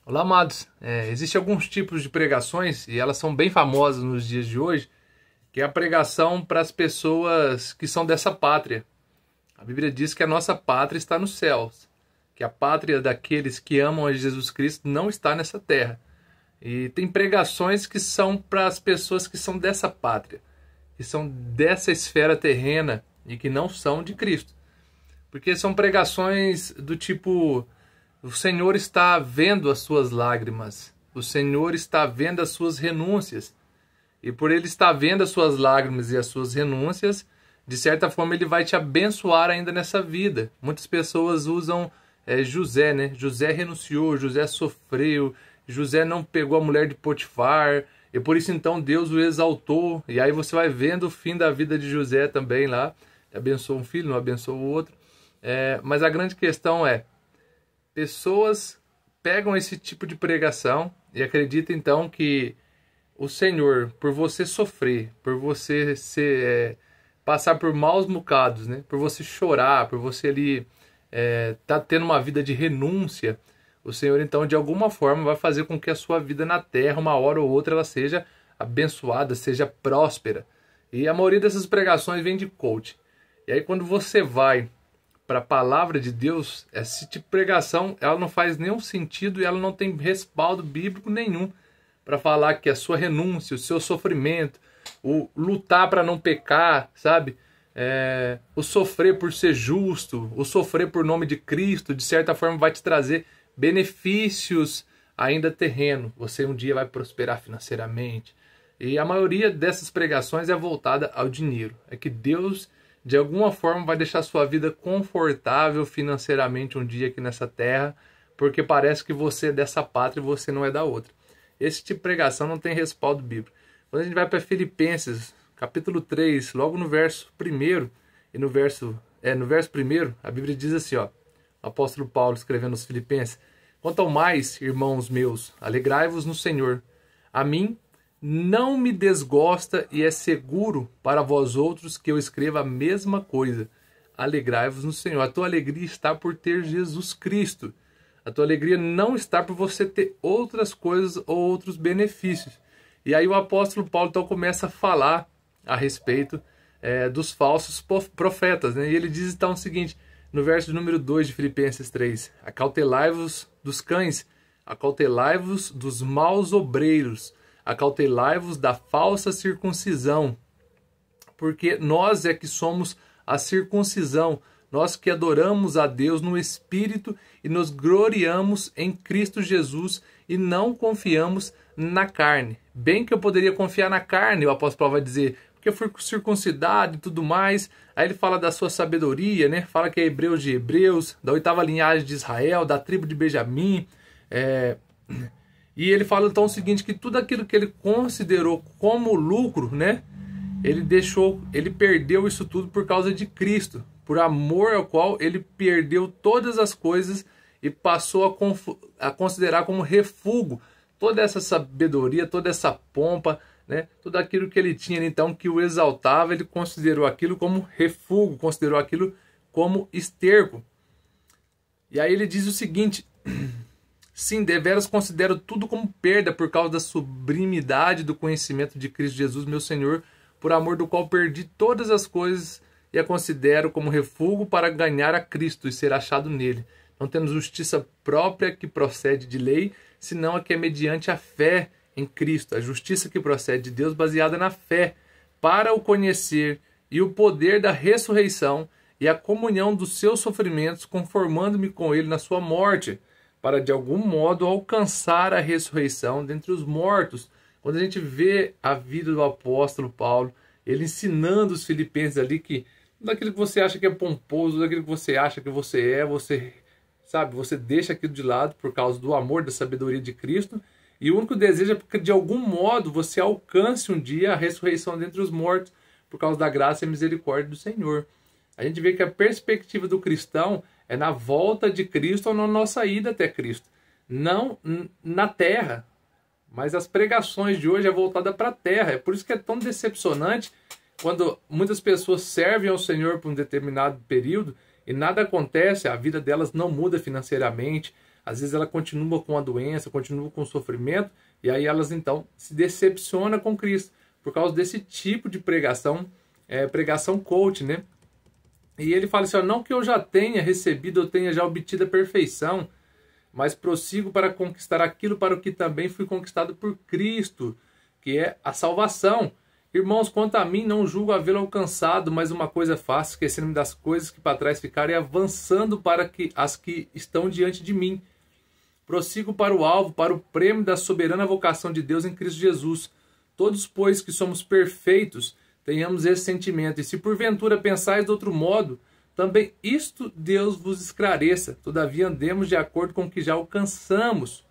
Olá, amados. Existem alguns tipos de pregações e elas são bem famosas nos dias de hoje, que é a pregação para as pessoas que são dessa pátria. A Bíblia diz que a nossa pátria está nos céus, que a pátria daqueles que amam a Jesus Cristo não está nessa terra. E tem pregações que são para as pessoas que são dessa pátria, que são dessa esfera terrena e que não são de Cristo. Porque são pregações do tipo: o Senhor está vendo as suas lágrimas, o Senhor está vendo as suas renúncias. E por Ele estar vendo as suas lágrimas e as suas renúncias, de certa forma Ele vai te abençoar ainda nessa vida. Muitas pessoas usam José, né? José renunciou, José sofreu, José não pegou a mulher de Potifar, e por isso então Deus o exaltou. E aí você vai vendo o fim da vida de José também lá. Abençoa um filho, não abençoa o outro. Mas a grande questão é: pessoas pegam esse tipo de pregação e acreditam então que o Senhor, por você sofrer, por você passar por maus bocados, né? Por você chorar, por você ali tá tendo uma vida de renúncia, o Senhor então de alguma forma vai fazer com que a sua vida na terra, uma hora ou outra, ela seja abençoada, seja próspera. E a maioria dessas pregações vem de coach. E aí quando você vai para a palavra de Deus, esse tipo de pregação, ela não faz nenhum sentido e ela não tem respaldo bíblico nenhum para falar que a sua renúncia, o seu sofrimento, o lutar para não pecar, sabe? O sofrer por ser justo, o sofrer por nome de Cristo, de certa forma vai te trazer benefícios ainda terreno. Você um dia vai prosperar financeiramente. E a maioria dessas pregações é voltada ao dinheiro. É que Deus, de alguma forma, vai deixar sua vida confortável financeiramente um dia aqui nessa terra, porque parece que você é dessa pátria e você não é da outra. Esse tipo de pregação não tem respaldo bíblico. Quando a gente vai para Filipenses, capítulo 3, logo no verso 1 e no verso 1, a Bíblia diz assim, ó, o apóstolo Paulo escrevendo aos Filipenses: quanto ao mais, irmãos meus, alegrai-vos no Senhor. A mim não me desgosta e é seguro para vós outros que eu escreva a mesma coisa. Alegrai-vos no Senhor. A tua alegria está por ter Jesus Cristo. A tua alegria não está por você ter outras coisas ou outros benefícios. E aí o apóstolo Paulo então começa a falar a respeito dos falsos profetas, né? E ele diz então o seguinte, no verso número 2 de Filipenses 3: acautelai-vos dos cães, acautelai-vos dos maus obreiros, acautelai-vos da falsa circuncisão, porque nós é que somos a circuncisão, nós que adoramos a Deus no Espírito e nos gloriamos em Cristo Jesus e não confiamos na carne. Bem que eu poderia confiar na carne, o apóstolo Paulo vai dizer, porque eu fui circuncidado e tudo mais. Aí ele fala da sua sabedoria, né? Fala que é hebreus de hebreus, da 8ª linhagem de Israel, da tribo de Benjamim. E ele fala então o seguinte, que tudo aquilo que ele considerou como lucro, né? Ele perdeu isso tudo por causa de Cristo, por amor ao qual ele perdeu todas as coisas e passou a considerar como refúgio toda essa sabedoria, toda essa pompa, né? Tudo aquilo que ele tinha então que o exaltava, ele considerou aquilo como refúgio, considerou aquilo como esterco. E aí ele diz o seguinte: sim, deveras considero tudo como perda por causa da sublimidade do conhecimento de Cristo Jesus, meu Senhor, por amor do qual perdi todas as coisas e a considero como refúgio para ganhar a Cristo e ser achado nele, não tendo justiça própria que procede de lei, senão a que é mediante a fé em Cristo, a justiça que procede de Deus baseada na fé, para o conhecer e o poder da ressurreição e a comunhão dos seus sofrimentos, conformando-me com ele na sua morte, para de algum modo alcançar a ressurreição dentre os mortos. Quando a gente vê a vida do apóstolo Paulo, ele ensinando os filipenses ali que tudo aquilo que você acha que é pomposo, tudo aquilo que você acha que você você deixa aquilo de lado por causa do amor, da sabedoria de Cristo, e o único desejo é que de algum modo você alcance um dia a ressurreição dentre os mortos, por causa da graça e misericórdia do Senhor. A gente vê que a perspectiva do cristão é na volta de Cristo ou na nossa ida até Cristo, não na terra. Mas as pregações de hoje é voltada para a terra. É por isso que é tão decepcionante quando muitas pessoas servem ao Senhor por um determinado período e nada acontece, a vida delas não muda financeiramente, às vezes ela continua com a doença, continua com o sofrimento, e aí elas então se decepcionam com Cristo, por causa desse tipo de pregação, pregação coach, né? E ele fala assim, ó, não que eu já tenha recebido, eu tenha já obtido a perfeição, mas prossigo para conquistar aquilo para o que também fui conquistado por Cristo, que é a salvação. Irmãos, quanto a mim, não julgo havê-lo alcançado, mas uma coisa faço, esquecendo-me das coisas que para trás ficaram e avançando para as que estão diante de mim. Prossigo para o alvo, para o prêmio da soberana vocação de Deus em Cristo Jesus. Todos, pois, que somos perfeitos, tenhamos esse sentimento. E se porventura pensais de outro modo, também isto Deus vos esclareça. Todavia andemos de acordo com o que já alcançamos.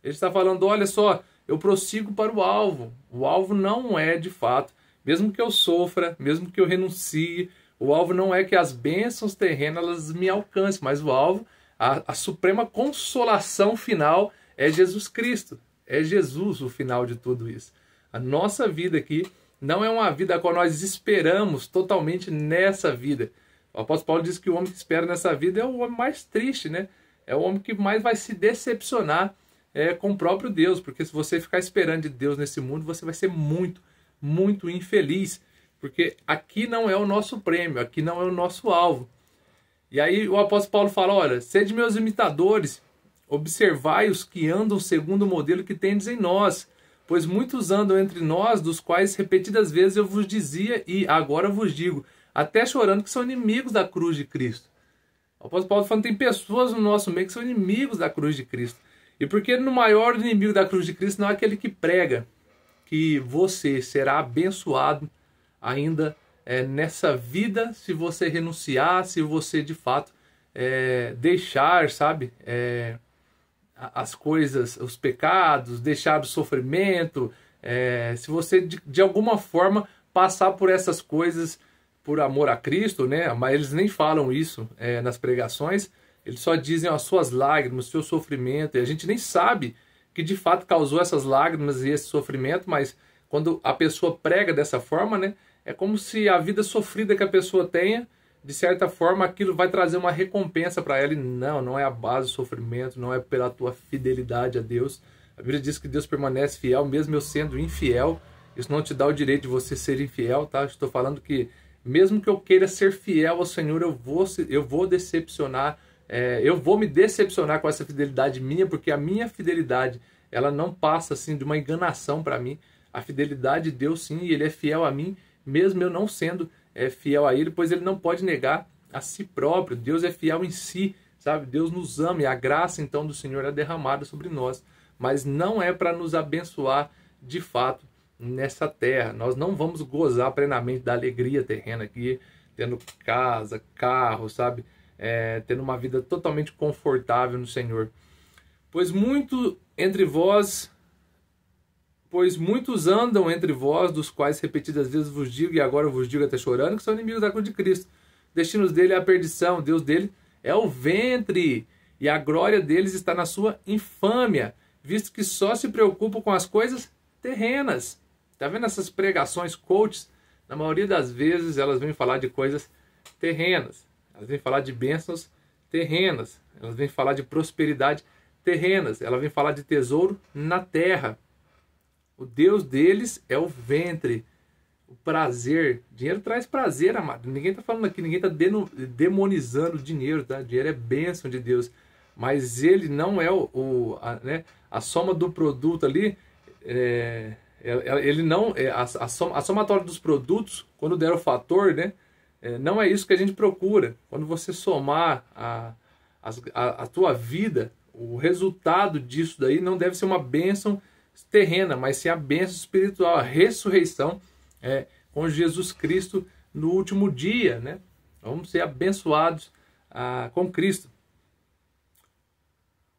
Ele está falando, olha só, eu prossigo para o alvo. O alvo não é de fato, mesmo que eu sofra, mesmo que eu renuncie, o alvo não é que as bênçãos terrenas elas me alcancem, mas o alvo, a suprema consolação final é Jesus Cristo. É Jesus o final de tudo isso. A nossa vida aqui não é uma vida a qual nós esperamos totalmente nessa vida. O apóstolo Paulo diz que o homem que espera nessa vida é o homem mais triste, né? É o homem que mais vai se decepcionar com o próprio Deus, porque se você ficar esperando de Deus nesse mundo, você vai ser muito, muito infeliz, porque aqui não é o nosso prêmio, aqui não é o nosso alvo. E aí o apóstolo Paulo fala, olha, sede meus imitadores, observai os que andam segundo o modelo que tendes em nós, pois muitos andam entre nós, dos quais repetidas vezes eu vos dizia e agora vos digo, até chorando, que são inimigos da cruz de Cristo. O apóstolo Paulo falando, tem pessoas no nosso meio que são inimigos da cruz de Cristo. E porque no maior inimigo da cruz de Cristo não é aquele que prega que você será abençoado ainda nessa vida se você renunciar, se você de fato deixar, sabe, as coisas, os pecados, deixar o sofrimento, se você de alguma forma passar por essas coisas por amor a Cristo, né? Mas eles nem falam isso nas pregações, eles só dizem as suas lágrimas, o seu sofrimento, e a gente nem sabe que de fato causou essas lágrimas e esse sofrimento, mas quando a pessoa prega dessa forma, né? É como se a vida sofrida que a pessoa tenha, de certa forma, aquilo vai trazer uma recompensa para ela, e não é a base do sofrimento, não é pela tua fidelidade a Deus. A Bíblia diz que Deus permanece fiel, mesmo eu sendo infiel, isso não te dá o direito de você ser infiel, tá? Estou falando que mesmo que eu queira ser fiel ao Senhor, eu vou decepcionar, eu vou me decepcionar com essa fidelidade minha, porque a minha fidelidade, ela não passa assim de uma enganação para mim. A fidelidade de Deus, sim, Ele é fiel a mim, mesmo eu não sendo fiel a Ele, pois Ele não pode negar a si próprio. Deus é fiel em si, sabe? Deus nos ama e a graça então do Senhor é derramada sobre nós, mas não é para nos abençoar de fato nessa terra. Nós não vamos gozar plenamente da alegria terrena aqui, tendo casa, carro, sabe? Tendo uma vida totalmente confortável no Senhor. Pois muitos andam entre vós, dos quais repetidas vezes vos digo, e agora vos digo até chorando, que são inimigos da cruz de Cristo. O destino dele é a perdição, Deus dele é o ventre, e a glória deles está na sua infâmia, visto que só se preocupam com as coisas terrenas. Tá vendo essas pregações coaches? Na maioria das vezes elas vêm falar de coisas terrenas. Elas vêm falar de bênçãos terrenas. Elas vêm falar de prosperidade terrenas. Elas vêm falar de tesouro na terra. O Deus deles é o ventre. O prazer. Dinheiro traz prazer, amado. Ninguém está falando aqui, ninguém está demonizando o dinheiro, tá? Dinheiro é bênção de Deus. Mas ele não é a soma do produto ali. Ele não a somatória dos produtos, quando der o fator, né, não é isso que a gente procura. Quando você somar a tua vida, o resultado disso daí não deve ser uma bênção terrena, mas sim a bênção espiritual, a ressurreição com Jesus Cristo no último dia, né? Vamos ser abençoados com Cristo.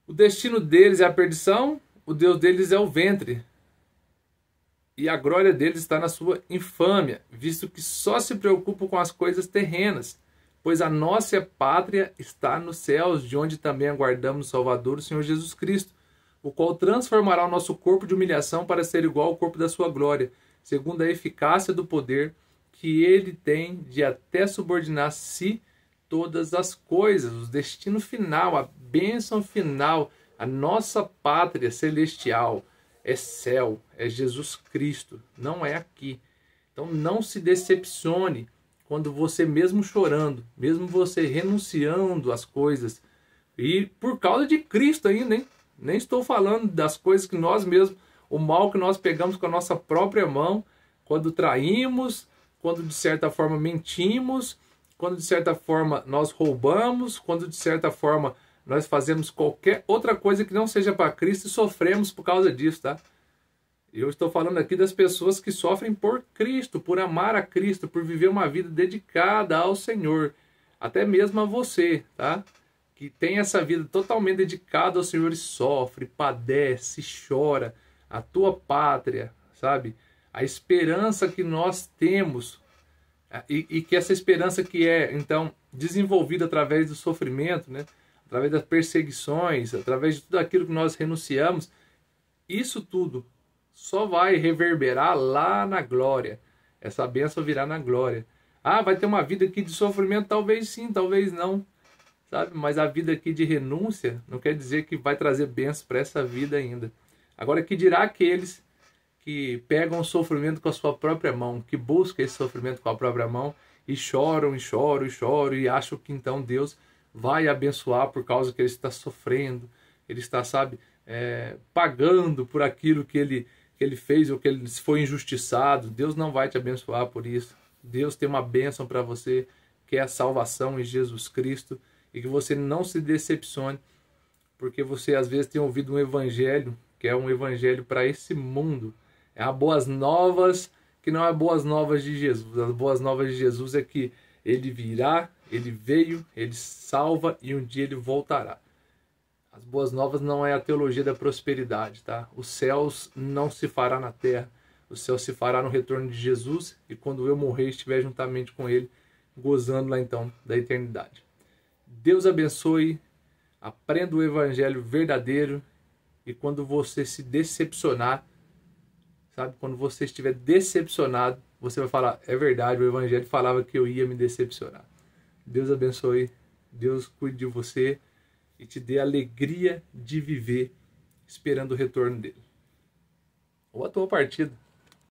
O destino deles é a perdição, o Deus deles é o ventre, e a glória deles está na sua infâmia, visto que só se preocupam com as coisas terrenas, pois a nossa pátria está nos céus, de onde também aguardamos o Salvador, o Senhor Jesus Cristo, o qual transformará o nosso corpo de humilhação para ser igual ao corpo da sua glória, segundo a eficácia do poder que ele tem de até subordinar a si todas as coisas. O destino final, a bênção final A nossa pátria celestial é céu, é Jesus Cristo, não é aqui. Então não se decepcione quando você, mesmo chorando, mesmo você renunciando às coisas, e por causa de Cristo ainda, hein? Nem estou falando das coisas que nós mesmos, o mal que nós pegamos com a nossa própria mão, quando traímos, quando de certa forma mentimos, quando de certa forma nós roubamos, quando de certa forma nós fazemos qualquer outra coisa que não seja para Cristo e sofremos por causa disso, tá? Eu estou falando aqui das pessoas que sofrem por Cristo, por amar a Cristo, por viver uma vida dedicada ao Senhor, até mesmo a você, tá? Que tem essa vida totalmente dedicada ao Senhor e sofre, padece, chora, a tua pátria, sabe? A esperança que nós temos e que essa esperança que é, então, desenvolvida através do sofrimento, né? Através das perseguições, através de tudo aquilo que nós renunciamos, isso tudo só vai reverberar lá na glória. Essa bênção virá na glória. Ah, vai ter uma vida aqui de sofrimento? Talvez sim, talvez não. Sabe? Mas a vida aqui de renúncia não quer dizer que vai trazer bênção para essa vida ainda. Agora, que dirá aqueles que pegam o sofrimento com a sua própria mão, que buscam esse sofrimento com a própria mão e choram, e choram, e choram, e acham que então Deus vai abençoar por causa que ele está sofrendo, ele está, sabe, pagando por aquilo que ele fez ou que ele foi injustiçado. Deus não vai te abençoar por isso. Deus tem uma bênção para você, que é a salvação em Jesus Cristo, e que você não se decepcione, porque você às vezes tem ouvido um evangelho que é um evangelho para esse mundo. É a boas novas que não é boas novas de Jesus. As boas novas de Jesus é que ele virá, ele veio, ele salva e um dia ele voltará. As boas novas não é a teologia da prosperidade, tá? Os céus não se fará na terra. O céu se fará no retorno de Jesus e quando eu morrer estiver juntamente com ele, gozando lá então da eternidade. Deus abençoe, aprenda o evangelho verdadeiro e quando você se decepcionar, sabe? Quando você estiver decepcionado, você vai falar, é verdade, o evangelho falava que eu ia me decepcionar. Deus abençoe, Deus cuide de você e te dê a alegria de viver esperando o retorno dele. Ou a tua partida.